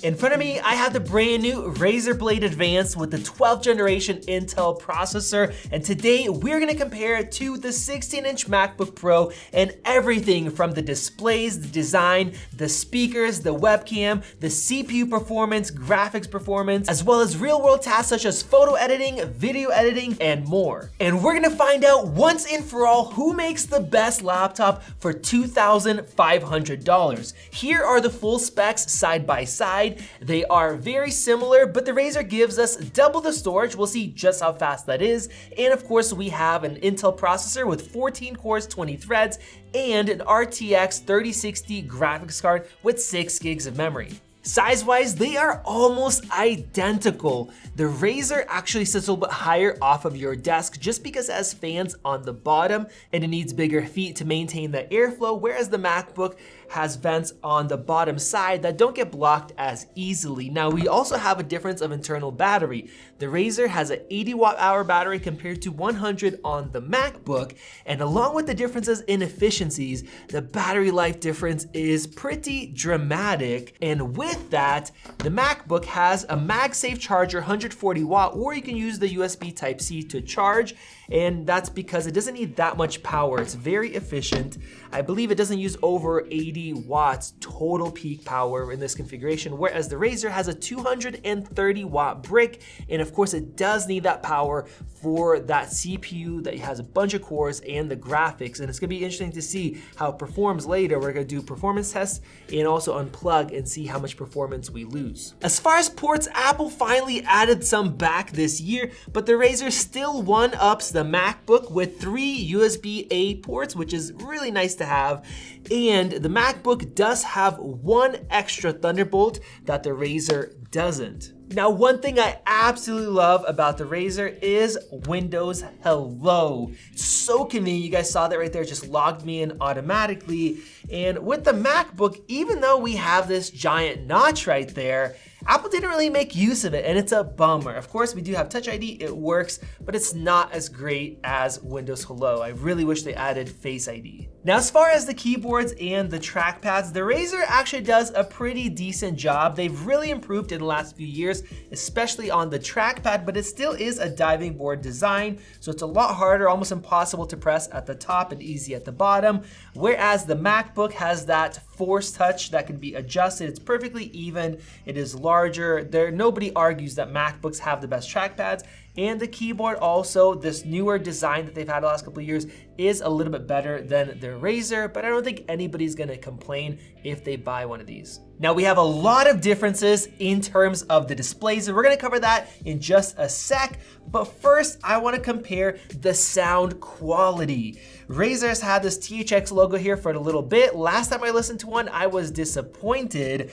In front of me, I have the brand new Razer Blade Advanced with the 12th generation Intel processor, and today we're gonna compare it to the 16-inch MacBook Pro and everything from the displays, the design, the speakers, the webcam, the CPU performance, graphics performance, as well as real-world tasks such as photo editing, video editing, and more. And we're gonna find out once and for all who makes the best laptop for $2,500. Here are the full specs side by side. They are very similar, but the Razer gives us double the storage. We'll see just how fast that is. And of course, we have an Intel processor with 14 cores, 20 threads, and an RTX 3060 graphics card with 6 gigs of memory. Size-wise, they are almost identical. The Razer actually sits a little bit higher off of your desk just because it has fans on the bottom and it needs bigger feet to maintain the airflow, whereas the MacBook has vents on the bottom side that don't get blocked as easily. Now, we also have a difference of internal battery. The Razer has an 80 watt-hour battery compared to 100 on the MacBook, and along with the differences in efficiencies, the battery life difference is pretty dramatic. And with that, the MacBook has a MagSafe charger, 140 watt, or you can use the USB Type-C to charge, and that's because it doesn't need that much power. It's very efficient. I believe it doesn't use over 80 watts total peak power in this configuration, whereas the Razer has a 230 watt brick, and of course it does need that power for that CPU that has a bunch of cores and the graphics, and it's gonna be interesting to see how it performs later. We're gonna do performance tests and also unplug and see how much performance we lose. As far as ports, Apple finally added some back this year, but the Razer still one-ups the MacBook with 3 USB-A ports, which is really nice to have. And the MacBook does have 1 extra Thunderbolt that the Razer doesn't. Now, one thing I absolutely love about the Razer is Windows Hello. It's so convenient. You guys saw that right there, just logged me in automatically. And with the MacBook, even though we have this giant notch right there, Apple didn't really make use of it, and it's a bummer. Of course, we do have Touch ID, it works, but it's not as great as Windows Hello. I really wish they added Face ID. Now, as far as the keyboards and the trackpads, the Razer actually does a pretty decent job. They've really improved in the last few years, especially on the trackpad, but it still is a diving board design, so it's a lot harder, almost impossible to press at the top and easy at the bottom, whereas the MacBook has that force touch that can be adjusted. It's perfectly even, it is larger. Nobody argues that MacBooks have the best trackpads, and the keyboard also, this newer design that they've had the last couple of years, is a little bit better than their Razer, but I don't think anybody's gonna complain if they buy one of these. Now, we have a lot of differences in terms of the displays, and we're gonna cover that in just a sec, but first, I wanna compare the sound quality. Razer's had this THX logo here for a little bit. Last time I listened to one, I was disappointed,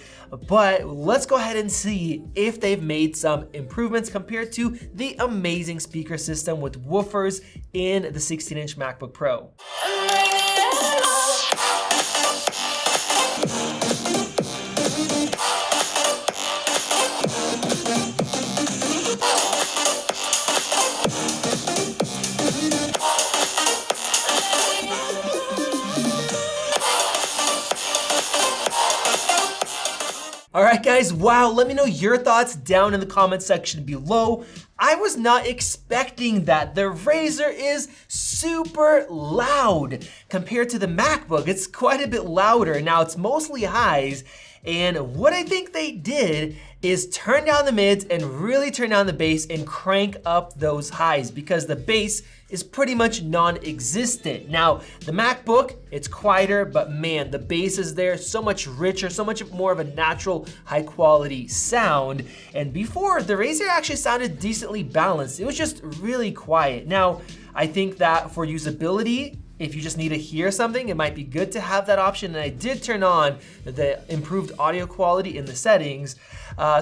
but let's go ahead and see if they've made some improvements compared to the amazing speaker system with woofers in the 16-inch MacBook Pro. All right, guys, wow, let me know your thoughts down in the comment section below. I was not expecting that. The Razer is super loud compared to the MacBook. It's quite a bit louder. Now, it's mostly highs, and what I think they did is turn down the mids and really turn down the bass and crank up those highs, because the bass is pretty much non-existent. Now, the MacBook, it's quieter, but man, the bass is there, so much richer, so much more of a natural, high quality sound. And before, the Razer actually sounded decently balanced. It was just really quiet. Now, I think that for usability, if you just need to hear something, it might be good to have that option. And I did turn on the improved audio quality in the settings.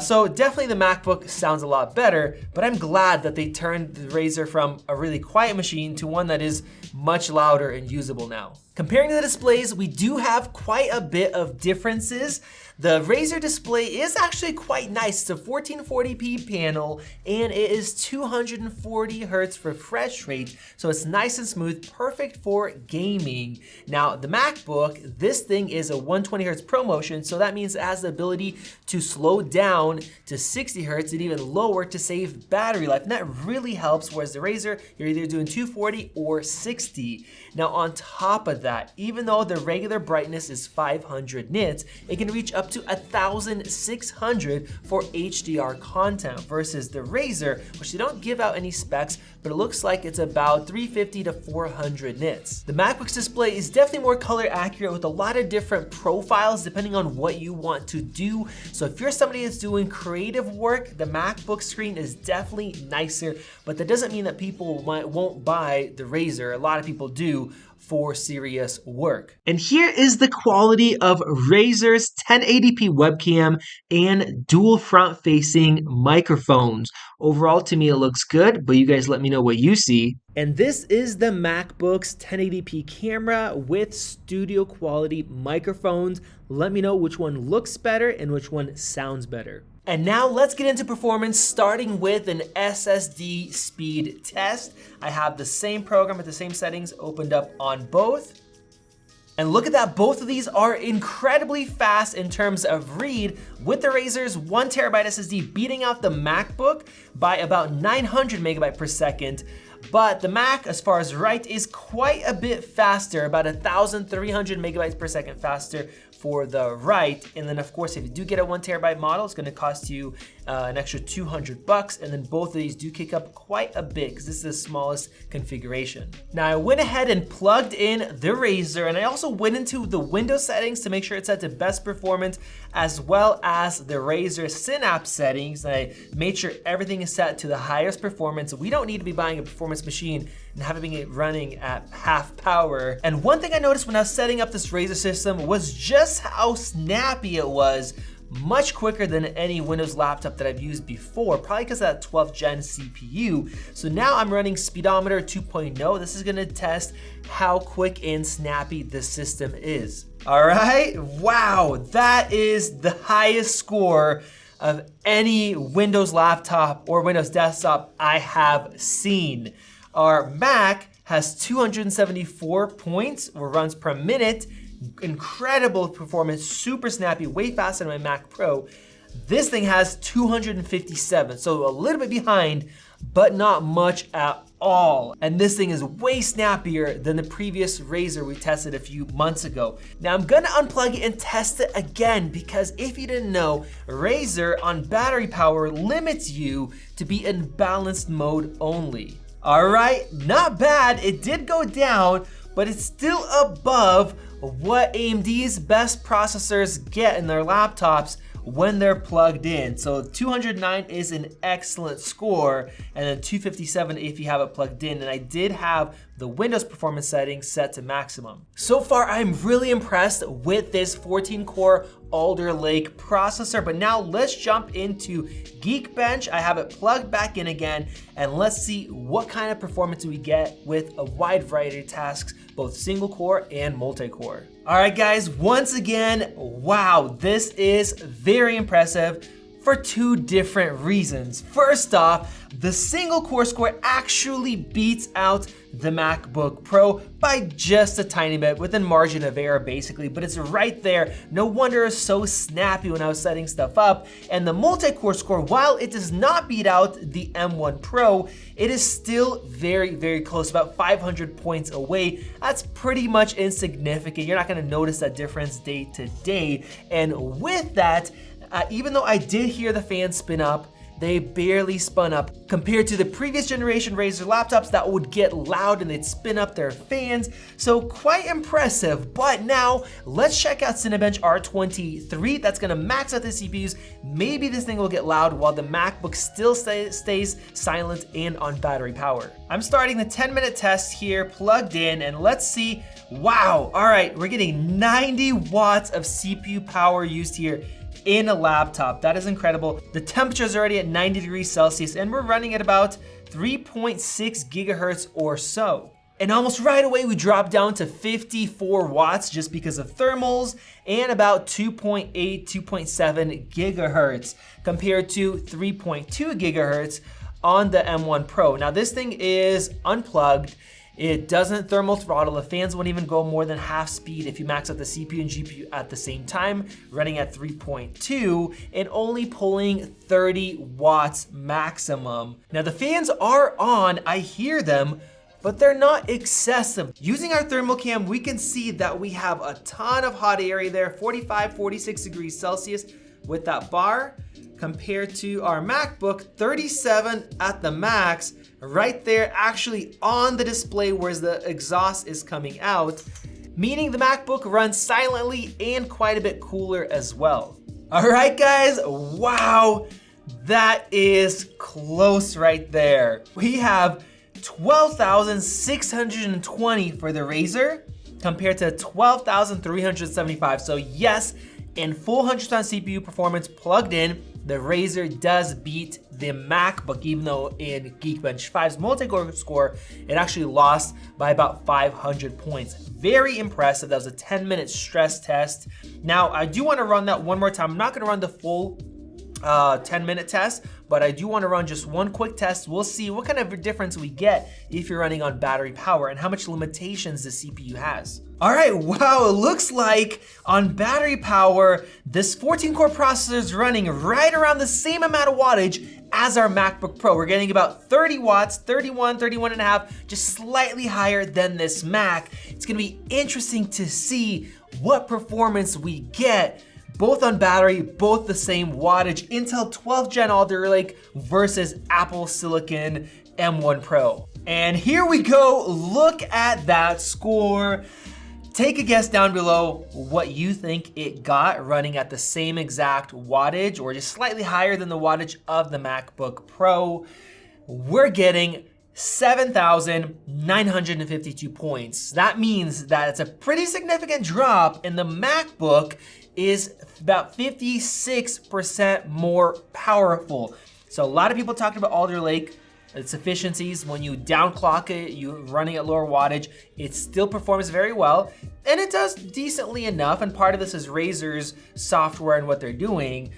So definitely the MacBook sounds a lot better, but I'm glad that they turned the Razer from a really quiet machine to one that is much louder and usable now. Comparing the displays, we do have quite a bit of differences. The Razer display is actually quite nice. It's a 1440p panel and it is 240 Hz refresh rate, so it's nice and smooth, perfect for gaming. Now the MacBook, this thing is a 120 Hz ProMotion, so that means it has the ability to slow down to 60 Hz and even lower to save battery life, and that really helps, whereas the Razer, you're either doing 240 or 60. Now on top of that, even though the regular brightness is 500 nits, it can reach up to 1600 for HDR content versus the Razer, which they don't give out any specs, but it looks like it's about 350 to 400 nits. The MacBook's display is definitely more color accurate with a lot of different profiles depending on what you want to do. So if you're somebody that's doing creative work, the MacBook screen is definitely nicer, but that doesn't mean that people won't buy the Razer. A lot of people do for serious work. And here is the quality of Razer's 1080p webcam and dual front-facing microphones. Overall, to me, it looks good, but you guys let me know what you see. And this is the MacBook's 1080p camera with studio quality microphones. Let me know which one looks better and which one sounds better. And now let's get into performance, starting with an SSD speed test. I have the same program with the same settings opened up on both. And look at that, both of these are incredibly fast in terms of read, with the Razer's 1TB SSD beating out the MacBook by about 900 megabytes per second. But the Mac, as far as write, is quite a bit faster, about 1,300 megabytes per second faster for the write. And then of course, if you do get a 1TB model, it's gonna cost you an extra $200. And then both of these do kick up quite a bit because this is the smallest configuration. Now I went ahead and plugged in the Razer, and I also went into the Windows settings to make sure it's set to best performance, as well as the Razer Synapse settings. And I made sure everything is set to the highest performance. We don't need to be buying a performance machine and having it running at half power. And one thing I noticed when I was setting up this Razer system was just how snappy it was, much quicker than any Windows laptop that I've used before, probably because of that 12th gen CPU. So now I'm running Speedometer 2.0. This is gonna test how quick and snappy the system is. All right, wow, that is the highest score of any Windows laptop or Windows desktop I have seen. Our Mac has 274 points or runs per minute. Incredible performance, super snappy, way faster than my Mac Pro. This thing has 257, so a little bit behind, but not much at all. And this thing is way snappier than the previous Razer we tested a few months ago. Now I'm gonna unplug it and test it again, because if you didn't know, Razer on battery power limits you to be in balanced mode only. All right, not bad. It did go down, but it's still above what AMD's best processors get in their laptops when they're plugged in. So 209 is an excellent score, and then 257 if you have it plugged in. And I did have the Windows performance settings set to maximum. So far, I'm really impressed with this 14-core Alder Lake processor, but now let's jump into Geekbench. I have it plugged back in again, and let's see what kind of performance we get with a wide variety of tasks, both single core and multi-core. All right, guys, once again, wow, this is very impressive for two different reasons. First off, the single core score actually beats out the MacBook Pro by just a tiny bit, within margin of error basically, but it's right there. No wonder it's so snappy when I was setting stuff up. And the multi-core score, while it does not beat out the M1 Pro, it is still very, very close, about 500 points away. That's pretty much insignificant. You're not gonna notice that difference day to day. And with that, even though I did hear the fans spin up, they barely spun up compared to the previous generation Razer laptops that would get loud and they'd spin up their fans. So quite impressive. But now let's check out Cinebench R23. That's gonna max out the CPUs. Maybe this thing will get loud while the MacBook still stays silent and on battery power. I'm starting the 10-minute test here, plugged in, and let's see. Wow, all right, we're getting 90 watts of CPU power used here in a laptop. That is incredible. The temperature is already at 90 degrees Celsius, and we're running at about 3.6 gigahertz or so. And almost right away, we drop down to 54 watts just because of thermals and about 2.8, 2.7 gigahertz compared to 3.2 gigahertz on the M1 Pro. Now this thing is unplugged. It doesn't thermal throttle. The fans won't even go more than half speed if you max out the CPU and GPU at the same time, running at 3.2 and only pulling 30 watts maximum. Now the fans are on, I hear them, but they're not excessive. Using our thermal cam, we can see that we have a ton of hot area there, 45, 46 degrees Celsius with that bar, compared to our MacBook, 37 at the max, right there actually on the display where the exhaust is coming out, meaning the MacBook runs silently and quite a bit cooler as well. All right, guys, wow, that is close right there. We have 12,620 for the Razer compared to 12,375. So yes, in full 100% CPU performance plugged in, the Razer does beat the MacBook, even though in Geekbench 5's multi-core score, it actually lost by about 500 points. Very impressive. That was a 10-minute stress test. Now, I do want to run that one more time. I'm not going to run the full 10-minute test, but I do want to run just one quick test. We'll see what kind of difference we get if you're running on battery power and how much limitations the CPU has. All right, wow, it looks like on battery power, this 14-core processor is running right around the same amount of wattage as our MacBook Pro. We're getting about 30 watts, 31, 31 and a half, just slightly higher than this Mac. It's gonna be interesting to see what performance we get both on battery, both the same wattage, Intel 12th Gen Alder Lake versus Apple Silicon M1 Pro. And here we go, look at that score. Take a guess down below what you think it got running at the same exact wattage or just slightly higher than the wattage of the MacBook Pro. We're getting 7,952 points. That means that it's a pretty significant drop, and the MacBook is about 56% more powerful. So a lot of people talked about Alder Lake, its efficiencies. When you downclock it, you're running at lower wattage, it still performs very well, and it does decently enough, and part of this is Razer's software and what they're doing,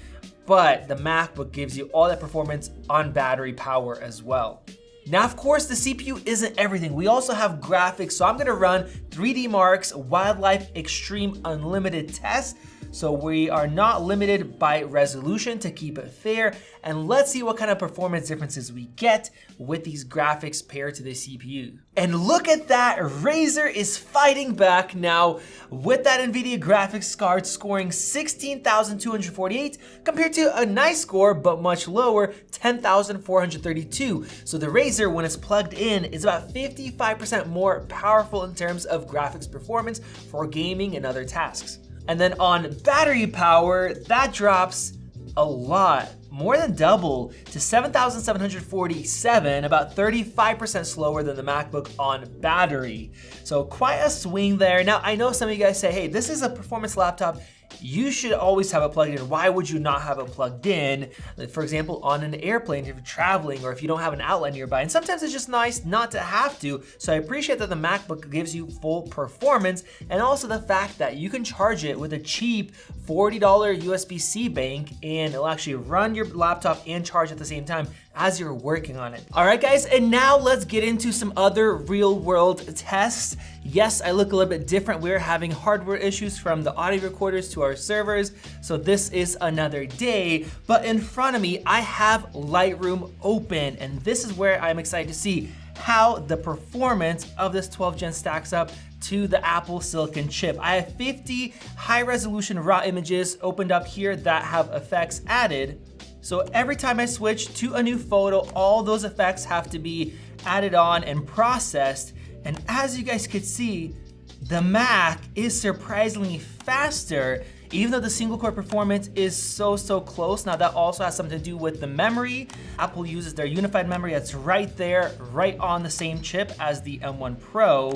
but the MacBook gives you all that performance on battery power as well. Now, of course, the CPU isn't everything. We also have graphics, so I'm gonna run 3D Mark's Wildlife Extreme Unlimited test. So we are not limited by resolution to keep it fair. And let's see what kind of performance differences we get with these graphics paired to the CPU. And look at that, Razer is fighting back now with that Nvidia graphics card scoring 16,248 compared to a nice score, but much lower, 10,432. So the Razer, when it's plugged in, is about 55% more powerful in terms of graphics performance for gaming and other tasks. And then on battery power, that drops a lot, more than double to 7,747, about 35% slower than the MacBook on battery. So quite a swing there. Now, I know some of you guys say, hey, this is a performance laptop. You should always have it plugged in. Why would you not have it plugged in? For example, on an airplane, if you're traveling or if you don't have an outlet nearby. And sometimes it's just nice not to have to. So I appreciate that the MacBook gives you full performance, and also the fact that you can charge it with a cheap $40 USB-C bank and it'll actually run your laptop and charge at the same time as you're working on it. All right, guys, and now let's get into some other real world tests. Yes, I look a little bit different. We're having hardware issues from the audio recorders to our servers, so this is another day. But in front of me, I have Lightroom open, and this is where I'm excited to see how the performance of this 12th gen stacks up to the Apple Silicon chip. I have 50 high resolution raw images opened up here that have effects added. So every time I switch to a new photo, all those effects have to be added on and processed. And as you guys could see, the Mac is surprisingly faster, even though the single core performance is so close. Now that also has something to do with the memory. Apple uses their unified memory that's right there, right on the same chip as the M1 Pro.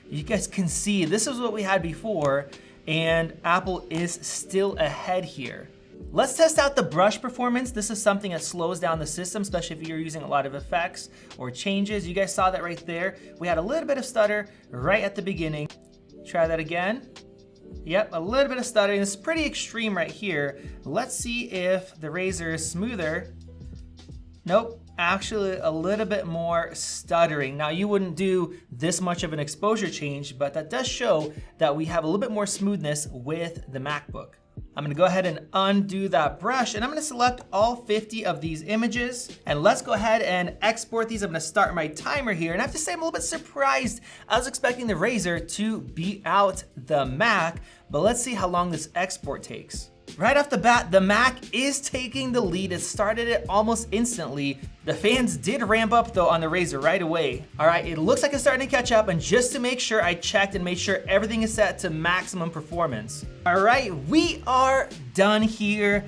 You guys can see this is what we had before, and Apple is still ahead here. Let's test out the brush performance. This is something that slows down the system, especially if you're using a lot of effects or changes. You guys saw that right there. We had a little bit of stutter right at the beginning. Try that again. Yep, a little bit of stuttering. It's pretty extreme right here. Let's see if the Razer is smoother. Nope, actually a little bit more stuttering. Now you wouldn't do this much of an exposure change, but that does show that we have a little bit more smoothness with the MacBook. I'm gonna go ahead and undo that brush, and I'm gonna select all 50 of these images, and let's go ahead and export these. I'm gonna start my timer here, and I have to say I'm a little bit surprised. I was expecting the Razer to beat out the Mac, but let's see how long this export takes. Right off the bat, the Mac is taking the lead. It started it almost instantly. The fans did ramp up though on the Razer right away. All right, it looks like it's starting to catch up, and just to make sure, I checked and made sure everything is set to maximum performance. All right, we are done here.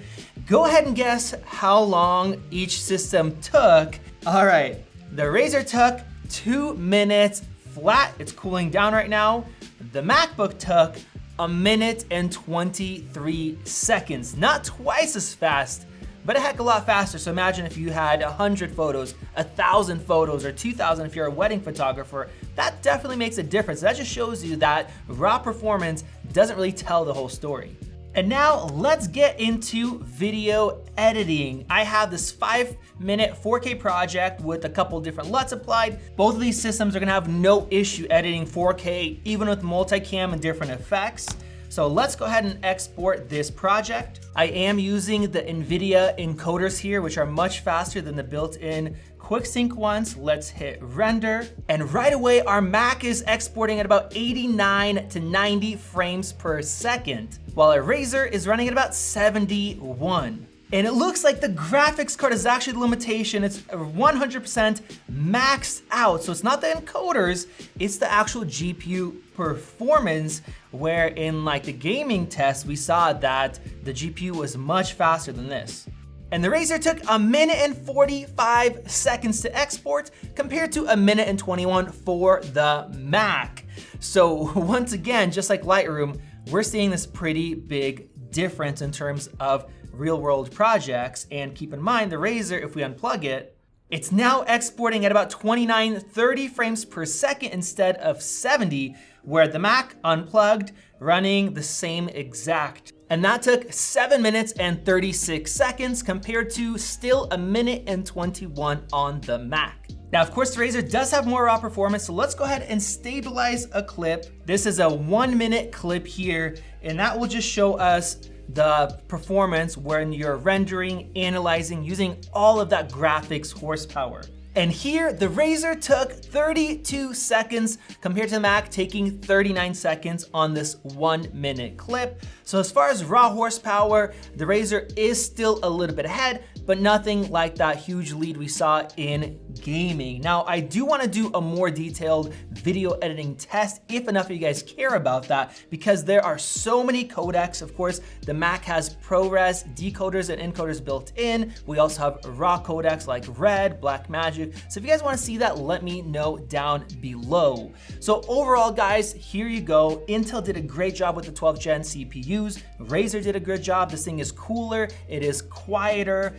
Go ahead and guess how long each system took. All right, the Razer took 2 minutes flat. It's cooling down right now. The MacBook took 1 minute and 23 seconds. Not twice as fast, but a heck of a lot faster. So imagine if you had 100 photos, 1,000 photos, or 2,000 if you're a wedding photographer. That definitely makes a difference. That just shows you that raw performance doesn't really tell the whole story. And now let's get into video editing. I have this 5-minute 4K project with a couple different LUTs applied. Both of these systems are gonna have no issue editing 4K, even with multicam and different effects. So let's go ahead and export this project. I am using the Nvidia encoders here, which are much faster than the built-in QuickSync ones. Let's hit render. And right away, our Mac is exporting at about 89 to 90 frames per second, while our Razer is running at about 71. And it looks like the graphics card is actually the limitation. It's 100% maxed out. So it's not the encoders, it's the actual GPU performance, where in like the gaming test, we saw that the GPU was much faster than this. And the Razer took 1 minute and 45 seconds to export compared to 1 minute and 21 for the Mac. So once again, just like Lightroom, we're seeing this pretty big difference in terms of real world projects. And keep in mind, the Razer, if we unplug it, it's now exporting at about 29, 30 frames per second instead of 70, where the Mac unplugged running the same exact. And that took 7 minutes and 36 seconds compared to still 1 minute and 21 on the Mac. Now, of course, the Razer does have more raw performance, so let's go ahead and stabilize a clip. This is a 1 minute clip here, and that will just show us the performance when you're rendering, analyzing, using all of that graphics horsepower. And here, the Razer took 32 seconds compared to the Mac taking 39 seconds on this 1 minute clip. So as far as raw horsepower, the Razer is still a little bit ahead, but nothing like that huge lead we saw in gaming. Now, I do wanna do a more detailed video editing test if enough of you guys care about that, because there are so many codecs. Of course, the Mac has ProRes decoders and encoders built in. We also have raw codecs like Red, Blackmagic. So if you guys wanna see that, let me know down below. So overall, guys, here you go. Intel did a great job with the 12th gen CPUs. Razer did a good job. This thing is cooler, it is quieter.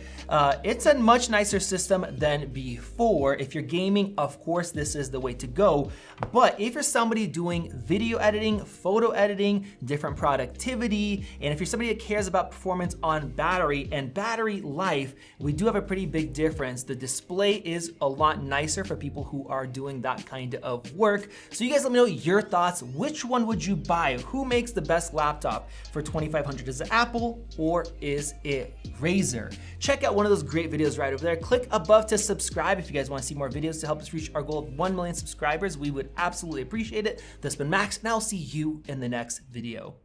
It's a much nicer system than before. If you're gaming, of course, this is the way to go. But if you're somebody doing video editing, photo editing, different productivity, and if you're somebody that cares about performance on battery and battery life, we do have a pretty big difference. The display is a lot nicer for people who are doing that kind of work. So you guys let me know your thoughts. Which one would you buy? Who makes the best laptop for $2,500? Is it Apple or is it Razer? Check out one of those great videos right over there. Click above to subscribe if you guys want to see more videos to help us reach our goal of 1 million subscribers. We would absolutely appreciate it. This has been Max, and I'll see you in the next video.